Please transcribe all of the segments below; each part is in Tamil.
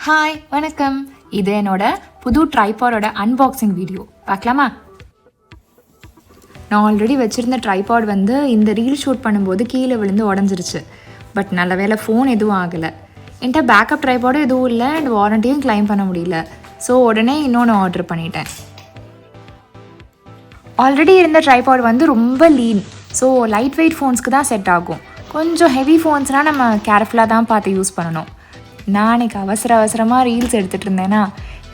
ஹாய் வணக்கம். இது என்னோட புது ட்ரைபாடோட அன்பாக்சிங் வீடியோ பார்க்கலாமா? நான் ஆல்ரெடி வச்சுருந்த ட்ரைபாட் வந்து இந்த ரீல் ஷூட் பண்ணும்போது கீழே விழுந்து உடஞ்சிருச்சு. பட் நல்ல வேலை ஃபோன் எதுவும் ஆகலை. என்கிட்ட பேக்கப் ட்ரைபாடும் எதுவும் இல்லை அண்ட் வாரண்டியும் கிளைம் பண்ண முடியல. ஸோ உடனே இன்னொன்று ஆர்டர் பண்ணிட்டேன். ஆல்ரெடி இருந்த ட்ரைபாட் வந்து ரொம்ப லீன். ஸோ லைட் வெயிட் ஃபோன்ஸ்க்கு தான் செட் ஆகும். கொஞ்சம் ஹெவி ஃபோன்ஸ்னால் நம்ம கேர்ஃபுல்லாக தான் பார்த்து யூஸ் பண்ணணும். நான் அன்றைக்கி அவசரமாக ரீல்ஸ் எடுத்துகிட்டு இருந்தேன்னா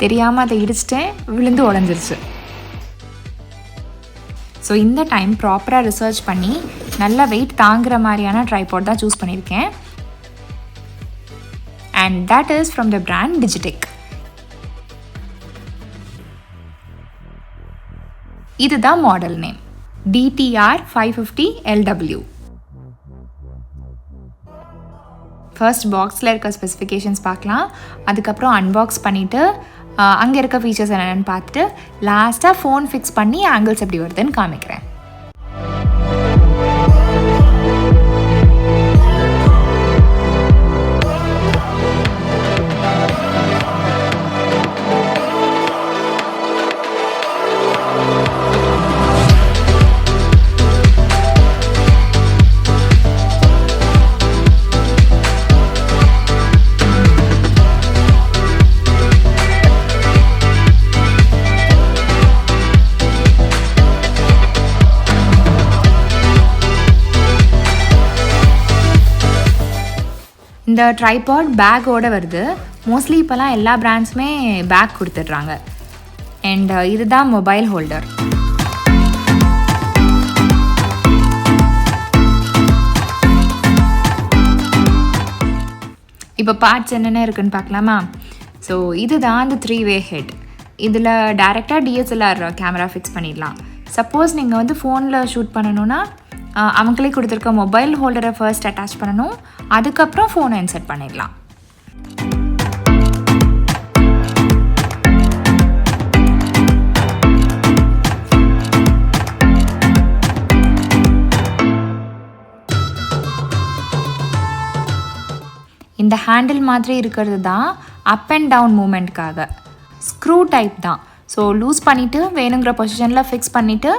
தெரியாமல் அதை இடிச்சிட்டேன், விழுந்து உடஞ்சிருச்சு. ஸோ இந்த டைம் ப்ராப்பராக ரிசர்ச் பண்ணி நல்லா வெயிட் தாங்குகிற மாதிரியான ட்ரைபாட் தான் சூஸ் பண்ணியிருக்கேன். And that is from the brand Digitek. இதுதான் model name DTR 550 LW. First பாக்ஸில் இருக்க ஸ்பெசிஃபிகேஷன்ஸ் பார்க்கலாம். அதுக்கப்புறம் அன்பாக்ஸ் பண்ணிவிட்டு அங்கே இருக்க ஃபீச்சர்ஸ் என்னென்னு பார்த்துட்டு லாஸ்ட்டாக ஃபோன் ஃபிக்ஸ் பண்ணி ஆங்கிள்ஸ் எப்படி வருதுன்னு காமிக்கிறேன். இந்த ட்ரைபாட் பேக்கோடு வருது. மோஸ்ட்லி இப்போலாம் எல்லா பிராண்ட்ஸுமே பேக் கொடுத்துட்றாங்க. அண்ட் இதுதான் மொபைல் ஹோல்டர். இப்போ பார்ட்ஸ் என்னென்ன இருக்குன்னு பார்க்கலாமா? ஸோ இதுதான் அந்த 3-way ஹெட். இதில் டைரெக்டாக DSLR கேமரா ஃபிக்ஸ் பண்ணிடலாம். சப்போஸ் நீங்கள் வந்து ஃபோனில் ஷூட் பண்ணணுன்னா அவங்களே கொடுத்துருக்க மொபைல் ஹோல்டரை ஃபர்ஸ்ட் அட்டாச் பண்ணணும். அதுக்கப்புறம் ஃபோனை இன்சர்ட் பண்ணிடலாம். இந்த ஹேண்டில் மாதிரி இருக்கிறது தான் அப் அண்ட் டவுன் மூமெண்ட்காக. ஸ்க்ரூ டைப் தான். ஸோ லூஸ் பண்ணிவிட்டு வேணுங்கிற பொசிஷனில் ஃபிக்ஸ் பண்ணிவிட்டு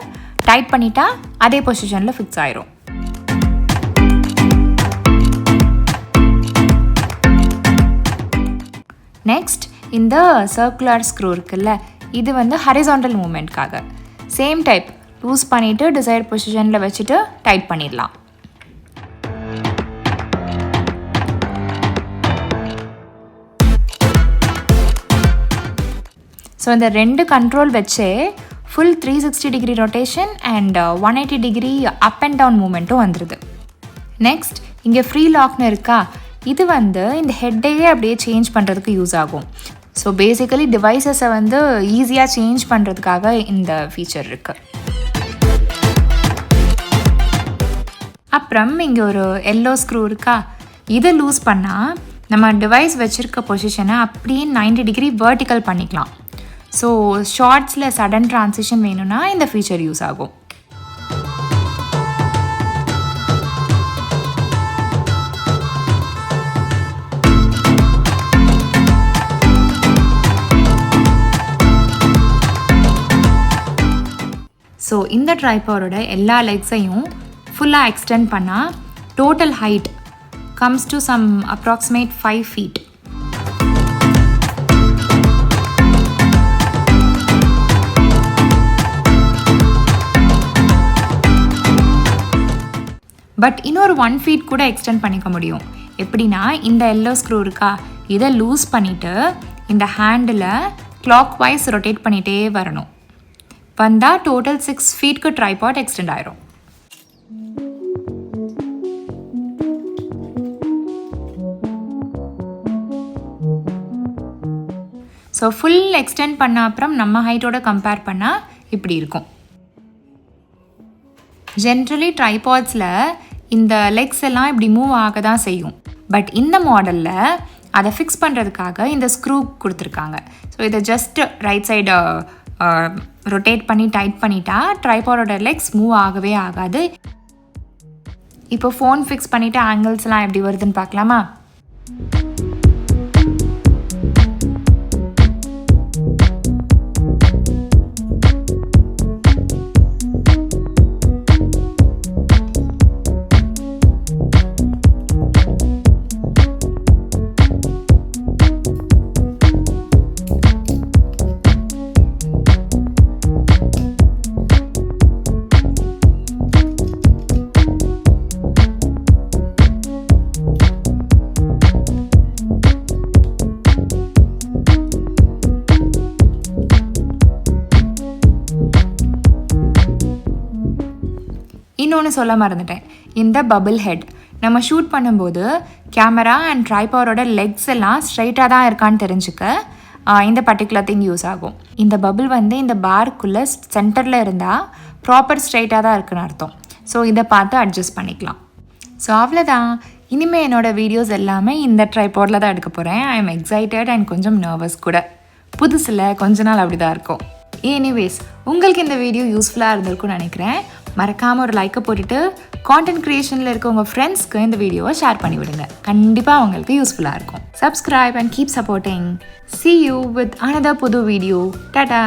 டைட் பண்ணிட்டா அதே பொசிஷனில் ஃபிக்ஸ் ஆயிரும். நெக்ஸ்ட் இந்த சர்க்குலர் ஸ்க்ரூ இருக்குல்ல, இது வந்து ஹரிசாண்டல் மூமெண்ட்காக. சேம் டைப் லூஸ் பண்ணிவிட்டு டிசைர்ட் பொசிஷனில் வச்சுட்டு டைட் பண்ணிடலாம். ஸோ இந்த 2 கண்ட்ரோல் வச்சே full 360 degree rotation and 180 degree up and down மூமெண்ட்டும் வந்துடுது. நெக்ஸ்ட் இங்கே ஃப்ரீ லாக்னு இருக்கா, இது வந்து இந்த ஹெட்டையே அப்படியே சேஞ்ச் பண்ணுறதுக்கு யூஸ் ஆகும். ஸோ பேசிக்கலி டிவைசஸை வந்து ஈஸியாக சேஞ்ச் பண்ணுறதுக்காக இந்த ஃபீச்சர் இருக்குது. அப்புறம் இங்கே ஒரு எல்லோ ஸ்க்ரூ இருக்கா, இதை லூஸ் பண்ணால் நம்ம டிவைஸ் வச்சுருக்க பொசிஷனை அப்படியே 90 டிகிரி வெர்டிக்கல் பண்ணிக்கலாம். ஸோ ஷார்ட்ஸில் சடன் ட்ரான்சிஷன் வேணும்னா இந்த ஃபீச்சர் யூஸ் ஆகும். ஸோ இந்த ட்ரைபாடோட எல்லா லெக்ஸையும் ஃபுல்லாக எக்ஸ்டெண்ட் பண்ணால் total height comes to some approximate 5 feet. But இன்னொரு 1 feet கூட எக்ஸ்டெண்ட் பண்ணிக்க முடியும். எப்படின்னா இந்த எல்லோ ஸ்க்ரூ இருக்கா, இதை லூஸ் பண்ணிவிட்டு இந்த ஹேண்டில் கிளாக் வைஸ் ரொட்டேட் பண்ணிகிட்டே வரணும். வந்தால் டோட்டல் 6 feetக்கு ட்ரைபாட் எக்ஸ்டெண்ட் ஆயிரும். ஸோ ஃபுல் எக்ஸ்டெண்ட் பண்ண அப்புறம் நம்ம ஹைட்டோட கம்பேர் பண்ணால் இப்படி இருக்கும். ஜென்ரலி ட்ரைபாட்ஸில் இந்த லெக்ஸ் எல்லாம் இப்படி மூவ் ஆக தான் செய்யும். பட் இந்த மாடலில் அதை ஃபிக்ஸ் பண்ணுறதுக்காக இந்த ஸ்க்ரூ கொடுத்துருக்காங்க. ஸோ இதை ஜஸ்ட் ரைட் சைடு ரொட்டேட் பண்ணி டைட் பண்ணிட்டா ட்ரைபாடோட லெக்ஸ் மூவ் ஆகவே ஆகாது. இப்போ ஃபோன் ஃபிக்ஸ் பண்ணிவிட்டு ஆங்கிள்ஸ்லாம் எப்படி வருதுன்னு பார்க்கலாமா? இன்னொன்று சொல்ல மறந்துட்டேன், இந்த பபிள் ஹெட் நம்ம ஷூட் பண்ணும்போது கேமரா அண்ட் ட்ரைபாடோட லெக்ஸ் எல்லாம் ஸ்ட்ரைட்டாக தான் இருக்கான்னு தெரிஞ்சுக்க இந்த பர்டிகுலர் திங் யூஸ் ஆகும். இந்த பபிள் வந்து இந்த பார்க்குள்ளே சென்டரில் இருந்தால் ப்ராப்பர் ஸ்ட்ரைட்டாக தான் இருக்குன்னு அர்த்தம். ஸோ இதை பார்த்து அட்ஜஸ்ட் பண்ணிக்கலாம். ஸோ அவ்வளோதான். இனிமேல் என்னோடய வீடியோஸ் எல்லாமே இந்த ட்ரைபாடில் தான் எடுக்க போகிறேன். ஐ எம் எக்ஸைட்டட் அண்ட் கொஞ்சம் நர்வஸ் கூட. புதுசில் கொஞ்ச நாள் அப்படி தான் இருக்கும். எனிவேஸ், உங்களுக்கு இந்த வீடியோ யூஸ்ஃபுல்லாக இருந்திருக்கும்னு நினைக்கிறேன். மறக்காமல் ஒரு லைக்கை போட்டுட்டு கான்டென்ட் க்ரியேஷனில் இருக்க உங்கள் ஃப்ரெண்ட்ஸ்க்கு இந்த வீடியோவை ஷேர் பண்ணி விடுங்க. கண்டிப்பாக அவங்களுக்கு யூஸ்ஃபுல்லாக இருக்கும். Subscribe and keep supporting. See you with another புது வீடியோ. டாடா.